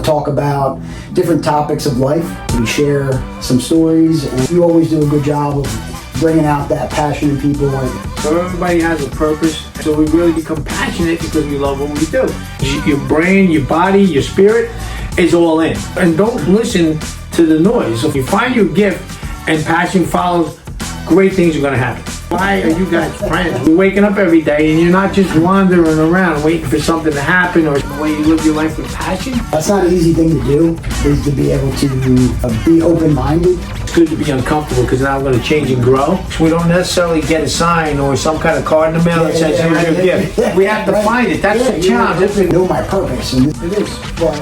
talk about different topics of life. We share some stories, and you always do a good job of bringing out that passion in people. So everybody has a purpose, so we really become passionate because we love what we do. Your brain, your body, your spirit is all in. And don't listen to the noise. If you find your gift and passion follows, great things are going to happen. Why are you guys friends? You're waking up every day and you're not just wandering around waiting for something to happen, or the way you live your life with passion. That's not an easy thing to do, is to be able to be open-minded. It's good to be uncomfortable because now I'm going to change and grow. We don't necessarily get a sign or some kind of card in the mail that says here's your gift. We have to find it. That's the challenge. I know my purpose, and it is. But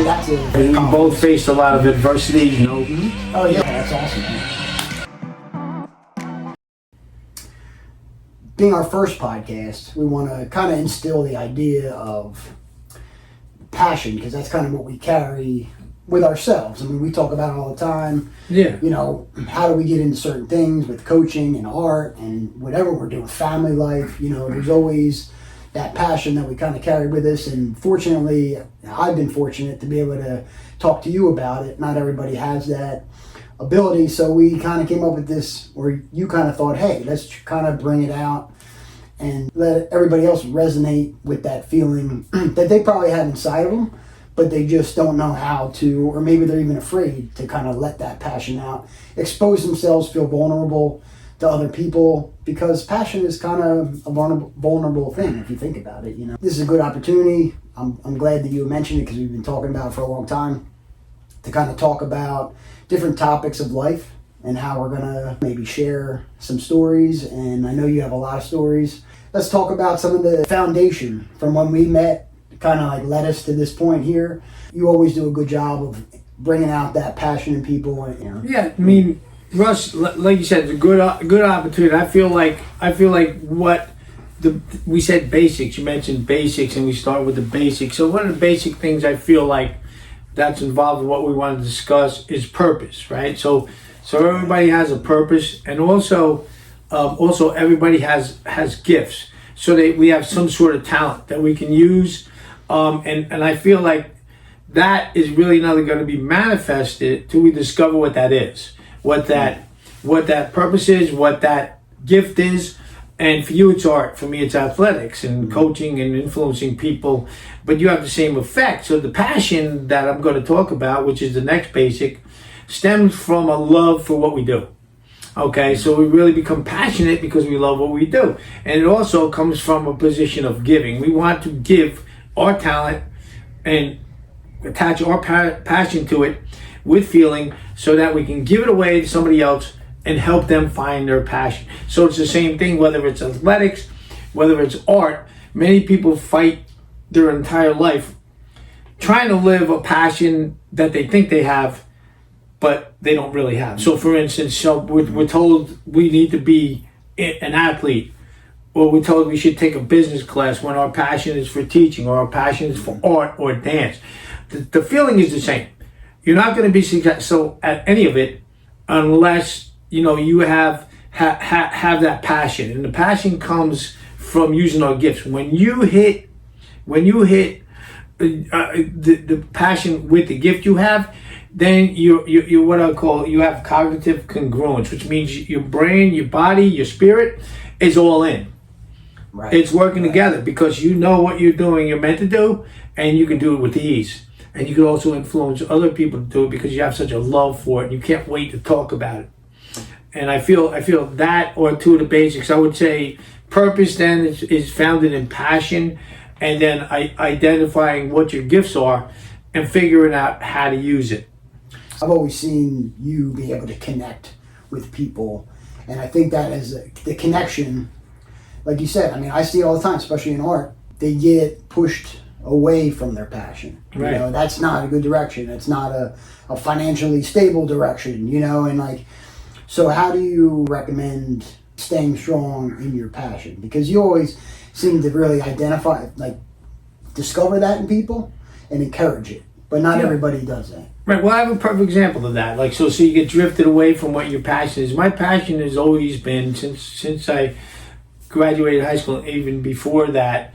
that's we both faced a lot of adversity, you know. Oh yeah, that's awesome. Being our first podcast, we want to kind of instill the idea of passion, because that's kind of what we carry with ourselves. I mean, we talk about it all the time. Yeah. You know, how do we get into certain things with coaching and art and whatever we're doing, family life, you know, there's always that passion that we kind of carry with us. And fortunately, I've been fortunate to be able to talk to you about it. Not everybody has that ability, so we kind of came up with this, or you kind of thought, hey, let's kind of bring it out and let everybody else resonate with that feeling that they probably have inside of them, but they just don't know how to, or maybe they're even afraid to kind of let that passion out, expose themselves, feel vulnerable to other people, because passion is kind of a vulnerable thing if you think about it. You know, this is a good opportunity. I'm glad that you mentioned it, because we've been talking about it for a long time, to kind of talk about different topics of life and how we're gonna maybe share some stories. And I know you have a lot of stories. Let's talk about some of the foundation from when we met, kind of like led us to this point here. You always do a good job of bringing out that passion in people. And, you know. Yeah, I mean, Russ, like you said, it's a good opportunity. I feel like what we said basics. You mentioned basics, and we start with the basics. So one of the basic things I feel like that's involved in what we want to discuss is purpose, right? So everybody has a purpose, and also everybody has gifts. So we have some sort of talent that we can use, and I feel like that is really not going to be manifested till we discover what that is, what that purpose is, what that gift is. And for you, it's art. For me, it's athletics and coaching and influencing people. But you have the same effect. So the passion that I'm going to talk about, which is the next basic, stems from a love for what we do. Okay, so we really become passionate because we love what we do. And it also comes from a position of giving. We want to give our talent and attach our passion to it with feeling, so that we can give it away to somebody else and help them find their passion. So it's the same thing, whether it's athletics, whether it's art. Many people fight their entire life trying to live a passion that they think they have, but they don't really have. So for instance, we're told we need to be an athlete, or we're told we should take a business class when our passion is for teaching, or our passion is for art or dance. The feeling is the same. You're not going to be successful at any of it unless you have that passion. And the passion comes from using our gifts. When you hit the passion with the gift you have, then you what I call, you have cognitive congruence, which means your brain, your body, your spirit is all in. Right. It's working together because you know what you're doing, you're meant to do, and you can do it with ease. And you can also influence other people to do it because you have such a love for it, and you can't wait to talk about it. And I feel that, or two of the basics. I would say purpose then is founded in passion, and then identifying what your gifts are and figuring out how to use it. I've always seen you be able to connect with people, and I think that is the connection. Like you said, I mean, I see it all the time, especially in art. They get pushed away from their passion. Right. You know, that's not a good direction. It's not a financially stable direction, and like, so how do you recommend staying strong in your passion? Because you always seem to really discover that in people and encourage it, but not everybody does that. Right. Well, I have a perfect example of that. Like, so you get drifted away from what your passion is. My passion has always been, since I graduated high school, even before that,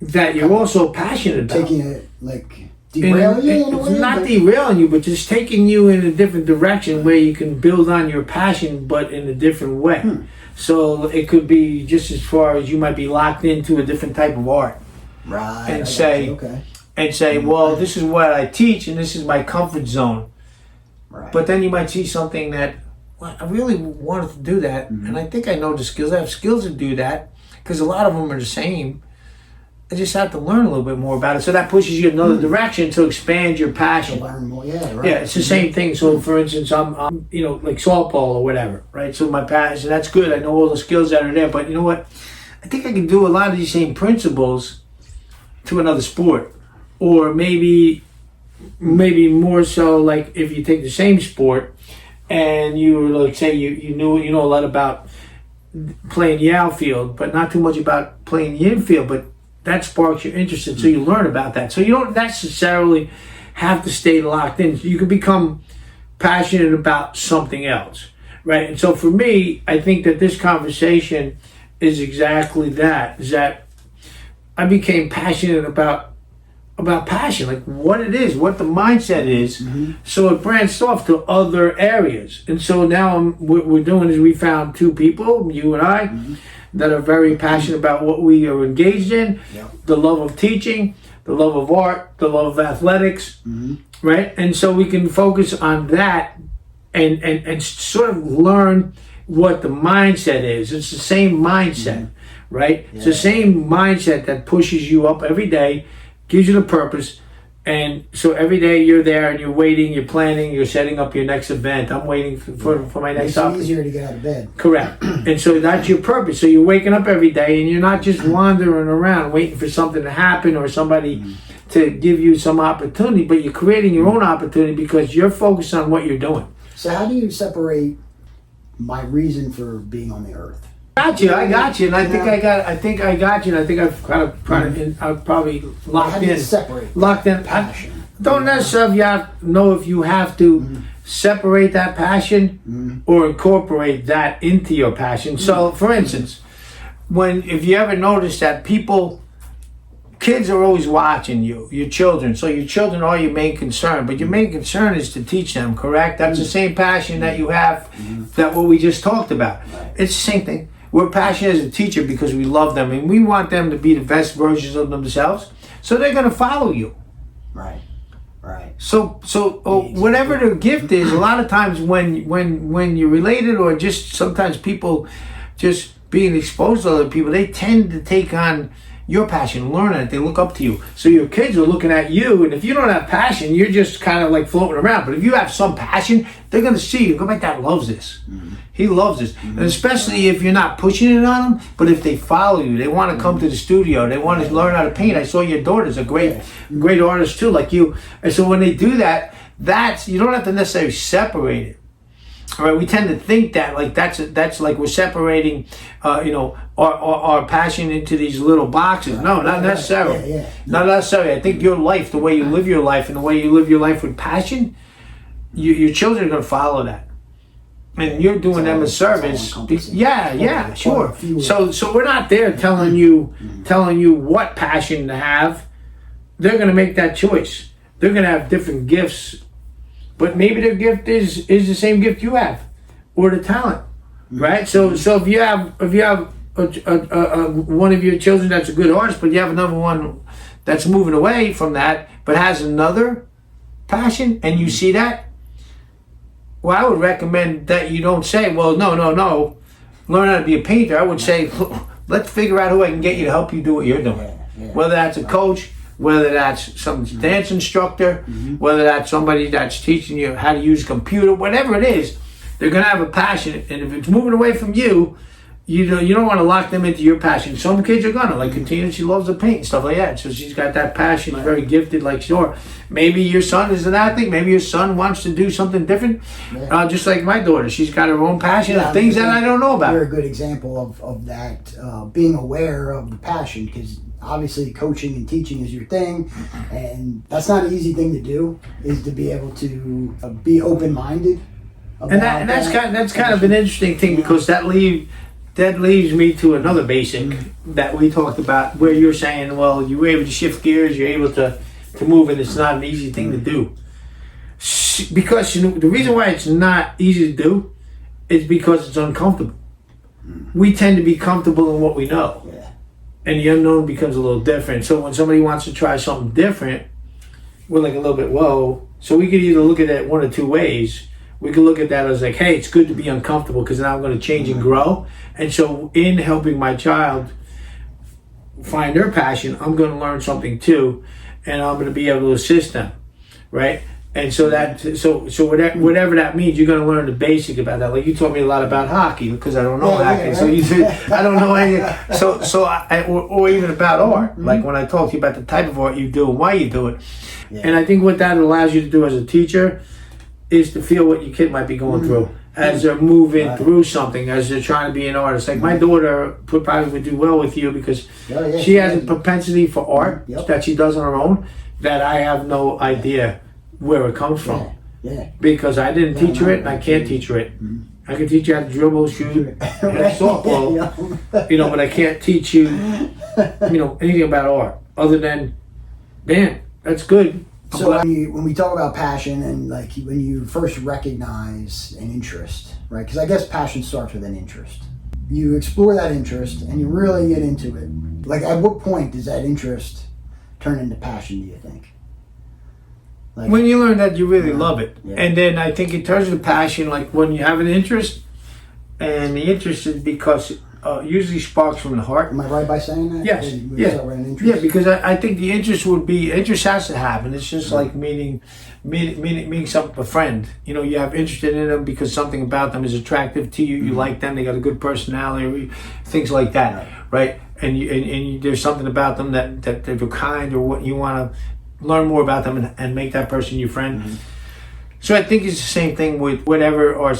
that you're also passionate about. Taking it like derailing you in a way. It's not derailing you, but just taking you in a different direction where you can build on your passion, but in a different way. So it could be just as far as you might be locked into a different type of art, Right. and say, well, this is what I teach, and this is my comfort zone. Right. But then you might see something that, well, I really wanted to do that, and I think I know the skills. I have skills to do that because a lot of them are the same. I just have to learn a little bit more about it. So that pushes you in another direction to expand your passion. To learn more, yeah, right. Yeah, it's the same thing. So, for instance, I'm like softball or whatever, right? So my passion, that's good. I know all the skills that are there, but you know what? I think I can do a lot of these same principles to another sport, or maybe more so. Like if you take the same sport and you like say you know a lot about playing the outfield, but not too much about playing the infield, but that sparks your interest, and so you learn about that. So you don't necessarily have to stay locked in. You can become passionate about something else, right? And so for me, I think that this conversation is exactly that. Is that I became passionate about passion, like what it is, what the mindset is. So it branched off to other areas, and so now what we're doing is we found two people, you and I, that are very passionate about what we are engaged in, the love of teaching, the love of art, the love of athletics, right? And so we can focus on that and sort of learn what the mindset is. It's the same mindset, right? It's the same mindset that pushes you up every day, gives you the purpose. And so every day you're there and you're waiting, you're planning, you're setting up your next event. I'm waiting for my next It's easier to get out of bed. Correct. And so that's your purpose. So you're waking up every day and you're not just wandering around waiting for something to happen or somebody to give you some opportunity, but you're creating your own opportunity because you're focused on what you're doing. So how do you separate my reason for being on the earth? I got you, and I think I got you, and I think I've kind of I've probably locked How do you in. separate Locked in. passion? I don't necessarily know if you have to separate that passion or incorporate that into your passion. So, for instance, if you ever notice that kids are always watching your children. So your children are your main concern, but your main concern is to teach them, correct? That's the same passion that you have, that what we just talked about. It's the same thing. We're passionate as a teacher because we love them and we want them to be the best versions of themselves. So they're going to follow you. Right. So whatever their gift is, a lot of times when you're related or just sometimes people just being exposed to other people, they tend to take on your passion, learn it, they look up to you. So your kids are looking at you, and if you don't have passion, you're just kind of like floating around. But if you have some passion, they're going to see you. Go, my dad loves this. He loves this. And especially if you're not pushing it on them, but if they follow you, they want to come to the studio, they want to learn how to paint. I saw your daughter's a great artist too, like you. And so when they do that, you don't have to necessarily separate it. All right, we tend to think that like that's like we're separating, our passion into these little boxes. No, not necessarily. Not necessarily. I think your life, the way you live your life, and the way you live your life with passion, your children are going to follow that, and you're doing them a service. Yeah, sure. So we're not there telling you what passion to have. They're going to make that choice. They're going to have different gifts. But maybe their gift is the same gift you have, or the talent, right? So if you have one of your children that's a good artist, but you have another one that's moving away from that, but has another passion, and you see that, well, I would recommend that you don't say, well, no, learn how to be a painter. I would say, let's figure out who I can get you to help you do what you're doing, whether that's a coach, whether that's some dance instructor, whether that's somebody that's teaching you how to use a computer, whatever it is, they're going to have a passion. And if it's moving away from you, you don't want to lock them into your passion. Some kids are gonna, like Katina, she loves to paint and stuff like that. So she's got that passion, very gifted, like sure. Maybe your son is an athlete, maybe your son wants to do something different. Just like my daughter, she's got her own passion of things that I don't know about. You're a good example of that, being aware of the passion, because obviously coaching and teaching is your thing, and that's not an easy thing to do, is to be able to be open-minded. And that's kind of an interesting thing, because that that leads me to another basic that we talked about, where you're saying, well, you were able to shift gears, you're able to move, and it's not an easy thing to do. Because the reason why it's not easy to do is because it's uncomfortable. We tend to be comfortable in what we know. Yeah. And the unknown becomes a little different. So when somebody wants to try something different, we're like a little bit, whoa. So we could either look at it one or two ways. We could look at that as like, hey, it's good to be uncomfortable because now I'm going to change and grow. And so in helping my child find their passion, I'm going to learn something too, and I'm going to be able to assist them, right? And so whatever that means, you're going to learn the basic about that. Like you taught me a lot about hockey because I don't know hockey, right. so I don't know anything. Or even about art. Like when I talk to you about the type of art you do and why you do it. Yeah. And I think what that allows you to do as a teacher is to feel what your kid might be going through as they're moving through something, as they're trying to be an artist. Like my daughter probably would do well with you because she has a propensity for art that she does on her own that I have no idea where it comes from. Yeah. Because I didn't teach her it and I can't teach her it. I can teach you how to dribble, shoot, and softball, but I can't teach you, anything about art other than, man, that's good. So when we talk about passion and like when you first recognize an interest, right? Because I guess passion starts with an interest. You explore that interest and you really get into it. Like at what point does that interest turn into passion, do you think? Like, when you learn that you really love it. Yeah. And then I think it turns to passion like when you have an interest, and the interest is because usually sparks from the heart. Am I right by saying that? Yes. Yeah, because I think the interest has to happen. It's just like meeting a friend. You have interest in them because something about them is attractive to you. You like them. They got a good personality, things like that, right? And there's something about them that they're kind, or what you want to learn more about them and make that person your friend. So I think it's the same thing with whatever or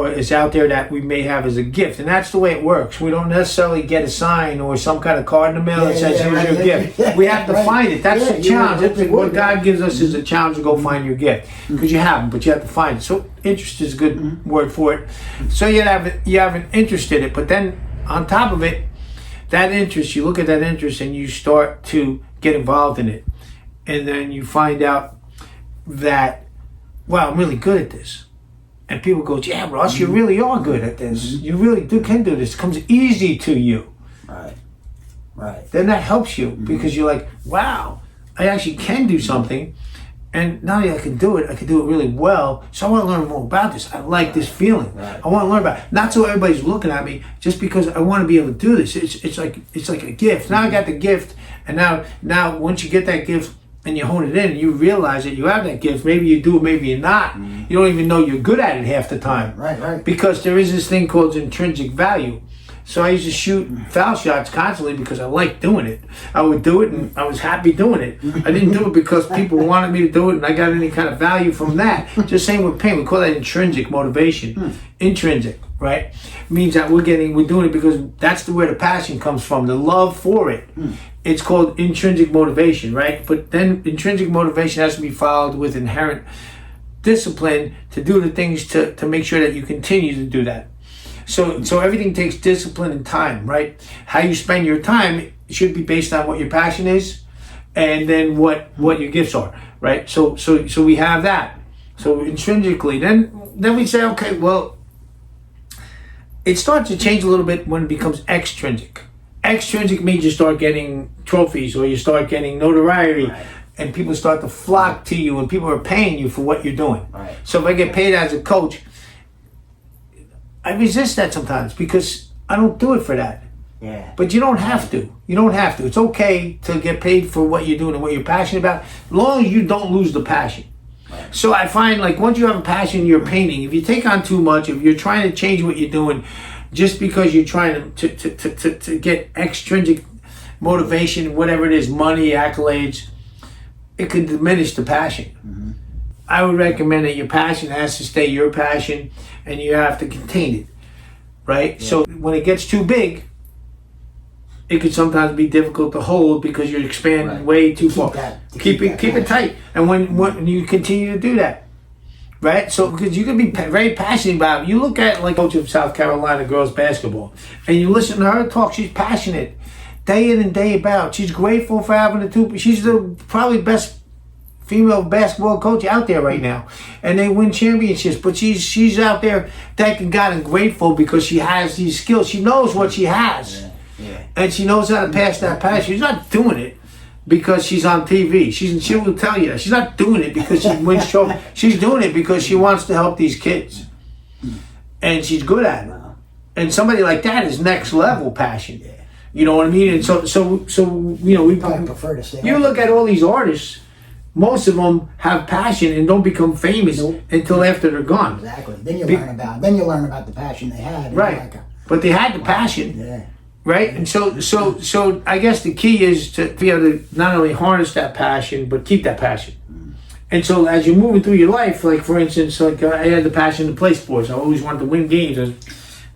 is out there that we may have as a gift. And that's the way it works. We don't necessarily get a sign or some kind of card in the mail that says, here's your gift. We have to find it. That's the challenge. What God gives us is a challenge to go find your gift. Because you have them, but you have to find it. So interest is a good word for it. So you have an interest in it. But then on top of it, that interest, you look at that interest and you start to get involved in it. And then you find out that, wow, I'm really good at this. And people go, yeah, Russ, you really are good at this. You really can do this. It comes easy to you. Right. Then that helps you because you're like, wow, I actually can do something. And not only I can do it really well. So I want to learn more about this. I like this feeling. I want to learn about it. Not so everybody's looking at me, just because I want to be able to do this. It's like a gift. Now I got the gift, and now once you get that gift, and you hone it in and you realize that you have that gift. Maybe you do, maybe you're not. You don't even know you're good at it half the time. Right. Because there is this thing called intrinsic value. So I used to shoot foul shots constantly because I liked doing it. I would do it and I was happy doing it. I didn't do it because people wanted me to do it and I got any kind of value from that. Just same with pain. We call that intrinsic motivation. Intrinsic, right? Means that we're doing it because that's where the passion comes from, the love for it. It's called intrinsic motivation, right? But then intrinsic motivation has to be followed with inherent discipline to do the things to make sure that you continue to do that. So everything takes discipline and time, right? How you spend your time should be based on what your passion is, and then what your gifts are, right? So we have that. So intrinsically, then we say, okay, well, it starts to change a little bit when it becomes extrinsic. Extrinsic means you start getting trophies or you start getting notoriety, and people start to flock to you, and people are paying you for what you're doing. So if I get paid as a coach, I resist that sometimes because I don't do it for that. But you don't have to. It's okay to get paid for what you're doing and what you're passionate about, as long as you don't lose the passion. So I find, like, once you have a passion, you're painting. If you take on too much, if you're trying to change what you're doing just because you're trying to get extrinsic motivation, whatever it is, money, accolades, it could diminish the passion. I would recommend that your passion has to stay your passion, and you have to contain it, right? So when it gets too big, it could sometimes be difficult to hold because you're expanding way too far. Keep it tight. And when you continue to do that, right? So because you can be very passionate about it. You look at like coach of South Carolina girls basketball, and you listen to her talk. She's passionate, day in and day out. She's grateful for having the two. She's the probably best female basketball coach out there right now, and they win championships. But she's out there thanking God and grateful because she has these skills. She knows what she has, and she knows how to pass that passion. She's not doing it because she's on TV. She will tell you that she's not doing it because she wins trophies. She's doing it because she wants to help these kids, and she's good at it. And somebody like that is next level passion. You know what I mean? And so you know, we probably prefer to stay. You look at all these artists. Most of them have passion and don't become famous until after they're gone. Exactly. Then you learn about the passion they had. Right. But they had the passion. Yeah. Right. And so I guess the key is to be able to not only harness that passion but keep that passion. And so as you're moving through your life, like for instance, like I had the passion to play sports. I always wanted to win games. I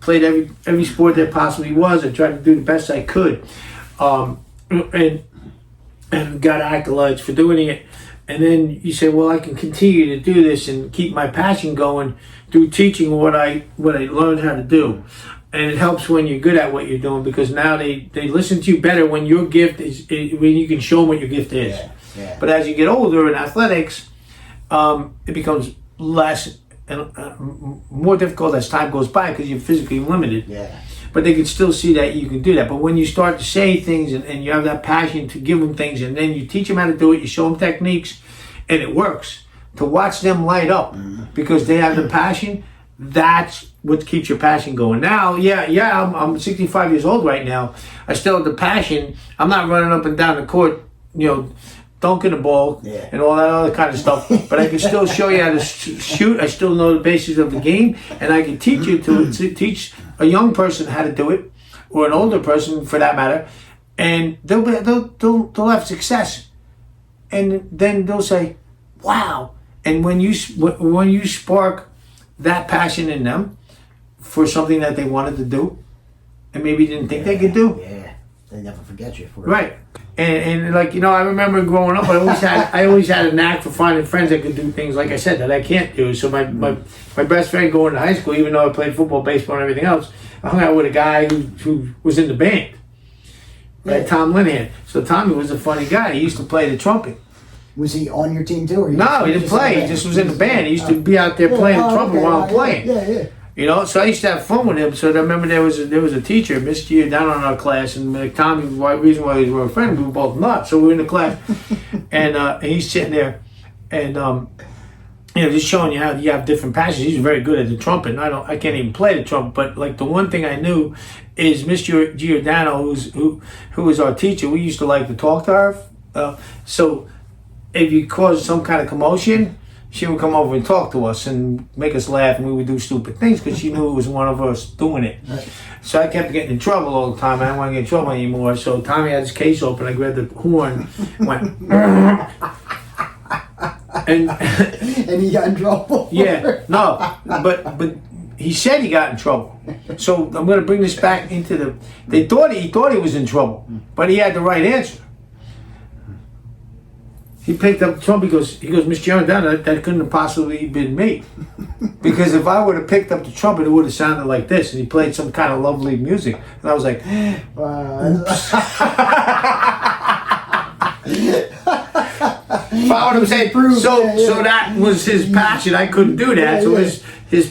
played every sport there possibly was. I tried to do the best I could, and got accolades for doing it. And then you say, well, I can continue to do this and keep my passion going through teaching what I learned how to do. And it helps when you're good at what you're doing because now they listen to you better when your gift is, when you can show them what your gift is. Yeah. But as you get older in athletics, it becomes less and more difficult as time goes by because you're physically limited. Yeah. But they can still see that you can do that. But when you start to say things and you have that passion to give them things and then you teach them how to do it, you show them techniques, and it works. To watch them light up because they have the passion, that's what keeps your passion going. Now, I'm 65 years old right now. I still have the passion. I'm not running up and down the court, you know, dunking the ball and all that other kind of stuff. But I can still show you how to shoot. I still know the basics of the game, and I can teach you to teach a young person how to do it, or an older person for that matter, and they'll have success, and then they'll say, "Wow!" And when you spark that passion in them for something that they wanted to do, and maybe didn't think they could do, they never forget you for it. Right. And like, you know, I remember growing up, I always had a knack for finding friends that could do things, like I said, that I can't do. So my best friend going to high school, even though I played football, baseball, and everything else, I hung out with a guy who was in the band, right? Tom Linehan. So Tommy was a funny guy. He used to play the trumpet. Was he on your team too? Or No, he didn't play. He just was in the band. He used to be out there playing the trumpet while I'm playing. Yeah. You know, so I used to have fun with him. So I remember there was a teacher, Miss Gia, down on our class, and Tommy, the reason why we were a friend, we were both nuts. So we were in the class, and he's sitting there, and you know, just showing you how you have different passions. He's very good at the trumpet, and I can't even play the trumpet. But like the one thing I knew is Miss Giordano, who was our teacher. We used to like to talk to her. So if you caused some kind of commotion, she would come over and talk to us and make us laugh, and we would do stupid things because she knew it was one of us doing it. Right. So I kept getting in trouble all the time. I didn't want to get in trouble anymore. So Tommy had his case open. I grabbed the horn, went, and he got in trouble. Yeah, no, but he said he got in trouble. So I'm going to bring this back into the. He thought he was in trouble, but he had the right answer. He picked up the trumpet. He goes, Miss Giordano, that couldn't have possibly been me. Because if I would have picked up the trumpet, it would have sounded like this. And he played some kind of lovely music. And I was like, oops. Follow what I'm saying? So that was his passion. I couldn't do that. So his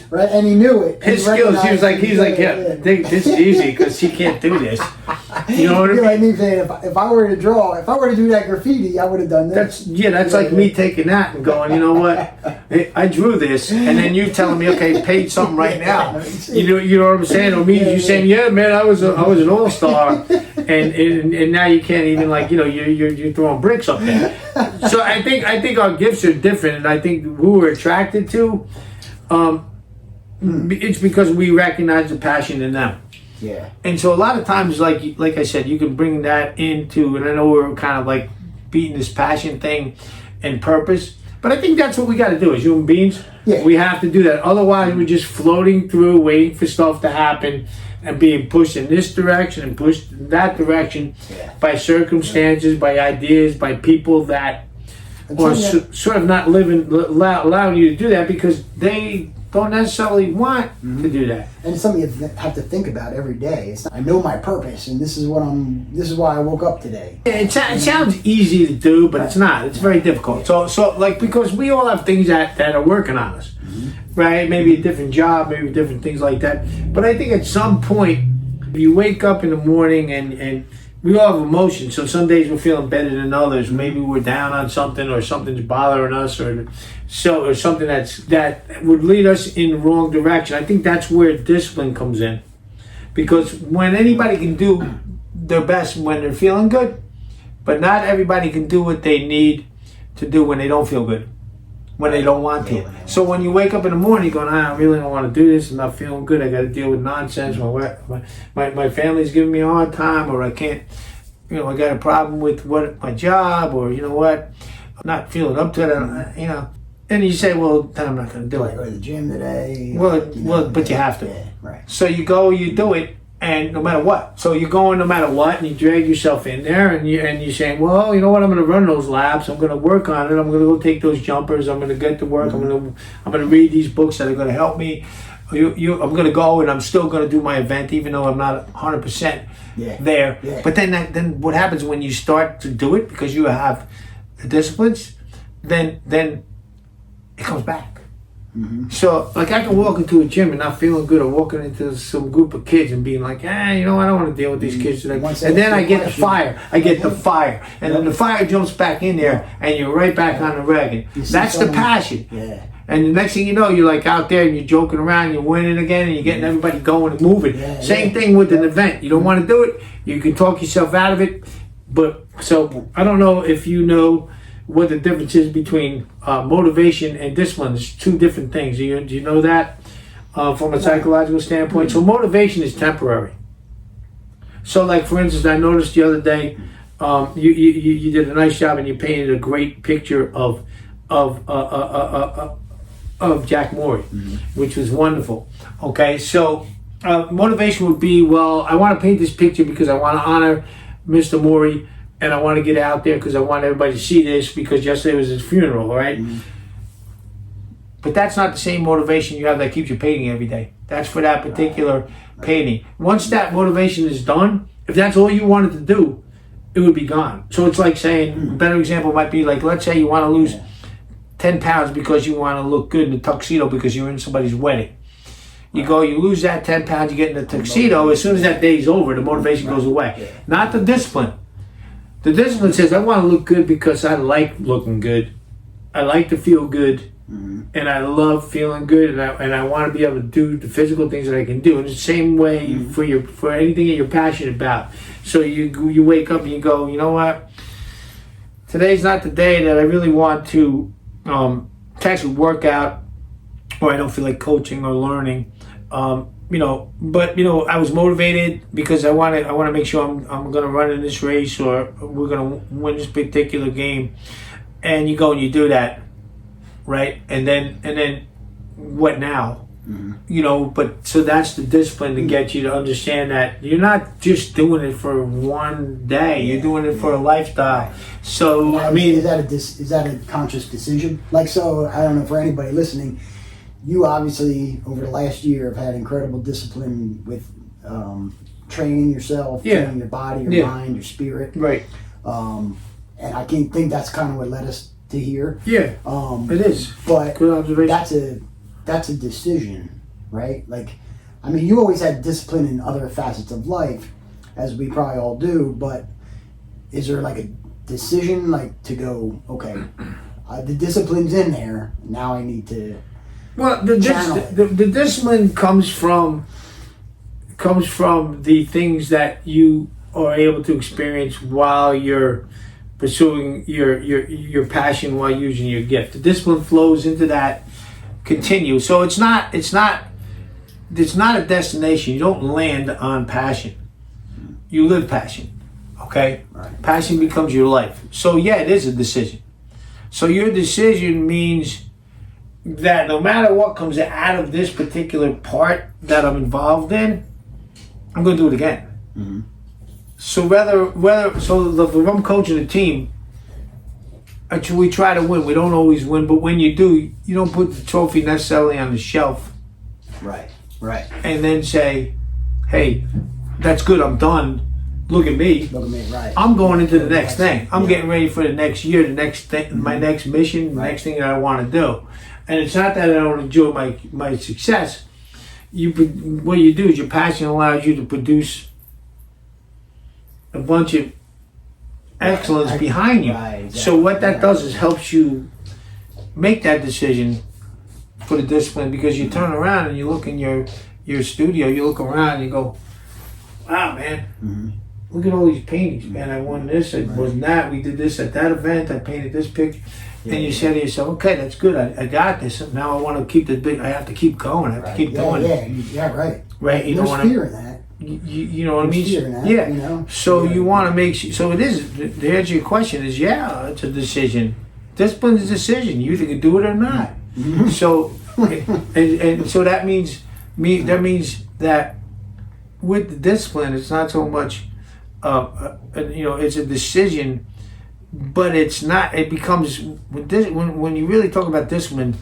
right, and he knew it. His skills. He was like, this is easy because he can't do this. You know what I mean? Like me saying, if I were to draw, if I were to do that graffiti, I would have done this. That's like me taking that and going, you know what? I drew this, and then you telling me, okay, paint something right now. You know what I'm saying? Or me, you saying, yeah, man, I was an all-star, and now you can't even, like, you know, you're throwing bricks up there. So I think our gifts are different, and I think who we're attracted to, it's because we recognize the passion in them. Yeah. And so a lot of times, like I said, you can bring that into, and I know we're kind of like beating this passion thing and purpose, but I think that's what we got to do as human beings. Yeah. We have to do that. Otherwise, we're just floating through, waiting for stuff to happen and being pushed in this direction and pushed in that direction by circumstances, by ideas, by people that or sort of not allowing you to do that because they don't necessarily want to do that. And it's something you have to think about every day. It's not, I know my purpose, and this is why I woke up today. Yeah, it sounds easy to do, but it's not. It's very difficult. So like, because we all have things that are working on us, right? Maybe a different job, maybe different things like that. But I think at some point, if you wake up in the morning and we all have emotions, so some days we're feeling better than others. Maybe we're down on something, or something's bothering us, or something that would lead us in the wrong direction. I think that's where discipline comes in, because when anybody can do their best when they're feeling good, but not everybody can do what they need to do when they don't feel good, when they don't want to. So when you wake up in the morning going, I really don't want to do this, I'm not feeling good, I got to deal with nonsense, my family's giving me a hard time, or I can't, I got a problem with my job, or I'm not feeling up to it, and you say, well, then I'm not going to do it. Go to the gym today. But you have to. Yeah, right. So you go, you do it, and no matter what. So you're going no matter what, and you drag yourself in there, and you're saying, well, you know what? I'm going to run those laps. I'm going to work on it. I'm going to go take those jumpers. I'm going to get to work. I'm going to read these books that are going to help me. I'm going to go, and I'm still going to do my event, even though I'm not 100% there. Yeah. But then what happens when you start to do it, because you have the disciplines, then it comes back. So, like, I can walk into a gym and not feeling good, or walking into some group of kids and being like, I don't want to deal with these kids today. And then I get the fire. And then the fire jumps back in there, and you're right back on the reg. That's the passion. Yeah. And the next thing you know, you're like out there and you're joking around, you're winning again, and you're getting everybody going and moving. Same thing with an event. You don't want to do it, you can talk yourself out of it. But so I don't know if you know what the difference is between motivation and discipline. It's two different things. Do you know that from a psychological standpoint? So motivation is temporary. So, like, for instance, I noticed the other day, you did a nice job and you painted a great picture of Jack Morey, which was wonderful. Okay, so motivation would be, well, I want to paint this picture because I want to honor Mr. Morey, and I want to get out there because I want everybody to see this, because yesterday was his funeral, right? But that's not the same motivation you have that keeps you painting every day. That's for that particular painting. Once that motivation is done, if that's all you wanted to do, it would be gone. So it's like saying, a better example might be like, let's say you want to lose 10 pounds because you want to look good in a tuxedo because you're in somebody's wedding. You go, you lose that 10 pounds, you get in the tuxedo. As soon as that day's over, the motivation goes away. Not the discipline. The discipline says, I want to look good because I like looking good. I like to feel good. And I love feeling good, and I want to be able to do the physical things that I can do. And it's the same way for anything that you're passionate about. So you wake up and you go, you know what? Today's not the day that I really want to actually work out, or I don't feel like coaching or learning. But I was motivated because I want to make sure I'm going to run in this race, or we're going to win this particular game. And you go and you do that, right? And then what now? But so that's the discipline to get you to understand that you're not just doing it for one day. You're doing it for a lifestyle. So I mean, is that a conscious decision? Like, so I don't know, for anybody listening, you obviously, over the last year, have had incredible discipline with training yourself, training your body, your mind, your spirit. Right. And I can think that's kind of what led us to here. Yeah, it is. But good observation. That's a decision, right? Like, I mean, you always had discipline in other facets of life, as we probably all do, but is there like a decision, like, to go, okay, the discipline's in there, now I need to... Well, the discipline comes from the things that you are able to experience while you're pursuing your passion, while using your gift. The discipline flows into that, continues. So it's not a destination. You don't land on passion. You live passion. Okay? Right. Passion becomes your life. So yeah, it is a decision. So your decision means that no matter what comes out of this particular part that I'm involved in, I'm going to do it again. So if I'm coaching a team, we try to win. We don't always win, but when you do, you don't put the trophy necessarily on the shelf. Right. And then say, hey, that's good, I'm done. Look at me. Right. I'm going into the next thing. I'm getting ready for the next year, the next thing, my next mission, the next thing that I want to do. And it's not that I don't enjoy my success. What you do is your passion allows you to produce a bunch of excellence behind you. Right, exactly. So what that does is helps you make that decision for the discipline, because you turn around and you look in your studio, you look around and you go, wow, man, look at all these paintings, man. I won this, I won that, we did this at that event, I painted this picture. And you say to yourself, okay, that's good, I got this. Now I want to keep I have to keep going, I have to keep going. Right. Right, you There's don't want fear in that. You know what I mean? Fear in that, yeah. you know? So you want to make so it is. The answer to your question is it's a decision. Discipline is a decision. You either can do it or not. So and so that means that with the discipline, it's not so much it's a decision, but it's not. It becomes when you really talk about discipline,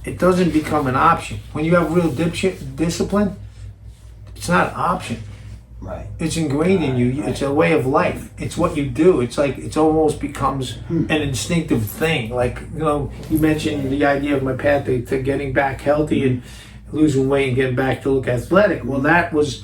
it doesn't become an option. When you have real discipline, it's not an option. Right. It's ingrained in you. It's a way of life. It's what you do. It's like it almost becomes an instinctive thing. Like, you mentioned the idea of my path to getting back healthy and losing weight and getting back to look athletic. Well, that was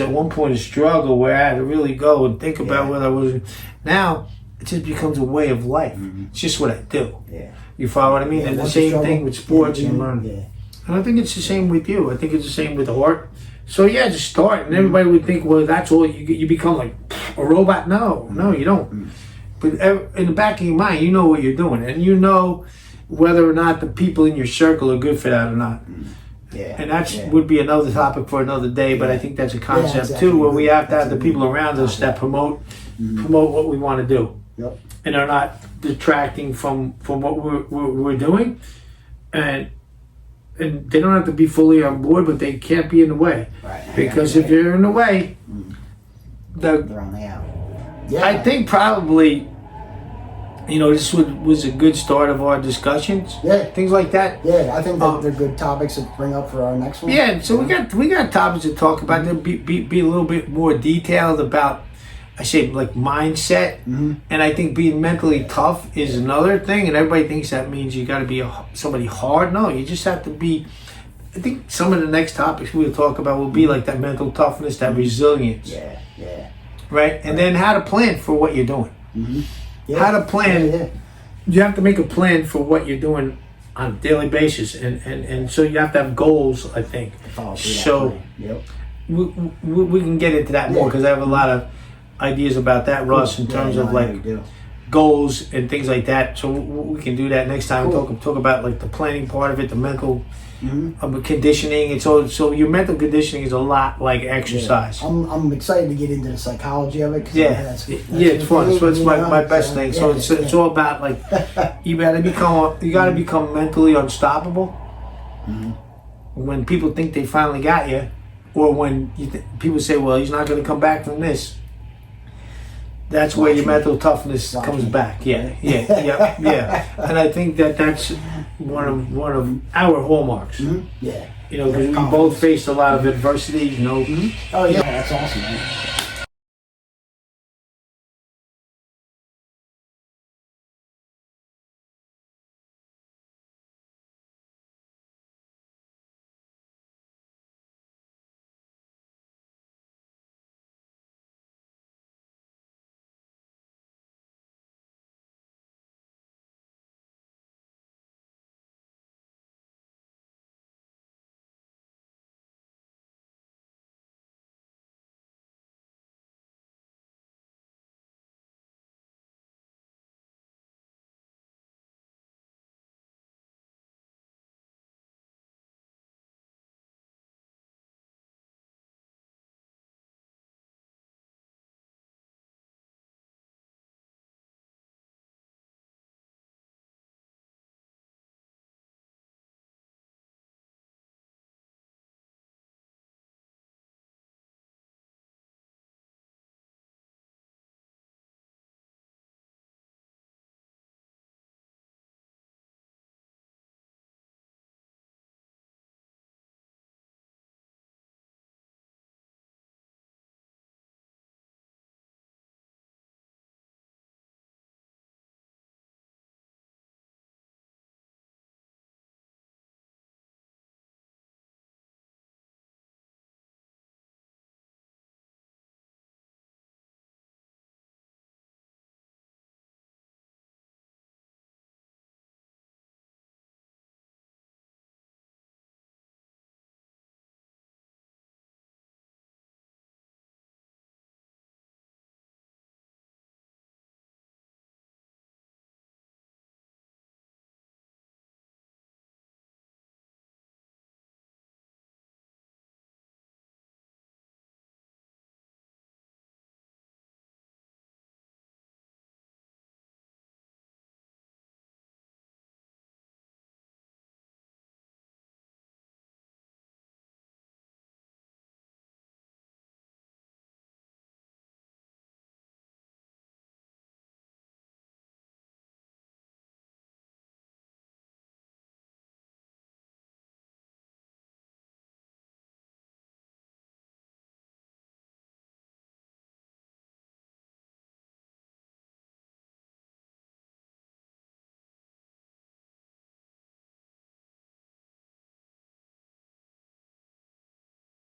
at one point a struggle where I had to really go and think about what I was. Now it just becomes a way of life. It's just what I do. Yeah. You follow what I mean? And the same thing with sports and learning. Yeah. And I think it's the same with you. I think it's the same with art. So just start, and everybody would think, well, that's all you become like a robot. No, you don't. But in the back of your mind, you know what you're doing, and you know whether or not the people in your circle are good for that or not. Yeah. And that would be another topic for another day. But I think that's a concept too, where we have to have the people around us that promote what we want to do, and are not detracting from what we're doing, and they don't have to be fully on board, but they can't be in the way. Right. Because if you're in the way, they're on the out. Yeah. I think probably, this was a good start of our discussions. Yeah. Things like that. Yeah, I think that they're good topics to bring up for our next one. Yeah, so we got topics to talk about. They'll be a little bit more detailed about, I say, like mindset, and I think being mentally tough is another thing. And everybody thinks that means you got to be somebody hard. No, you just have to be. I think some of the next topics we'll talk about will be like that mental toughness, that resilience. Yeah. Right, and then how to plan for what you're doing. How to plan. Yeah. You have to make a plan for what you're doing on a daily basis, and so you have to have goals. I think. So we can get into that more because I have a lot of ideas about that, Russ, in terms of like goals and things like that. So we can do that next time. Cool. Talk about like the planning part of it, the mental conditioning. And so your mental conditioning is a lot like exercise. Yeah. I'm excited to get into the psychology of it. That's it's fun. So it's my best thing. So it's all about like you got to become mentally unstoppable. When people think they finally got you, or when people say, well, he's not going to come back from this. That's where your mental toughness comes back. Yeah. And I think that's one of our hallmarks. Yeah. Because we both faced a lot of adversity. Oh yeah, that's awesome, man.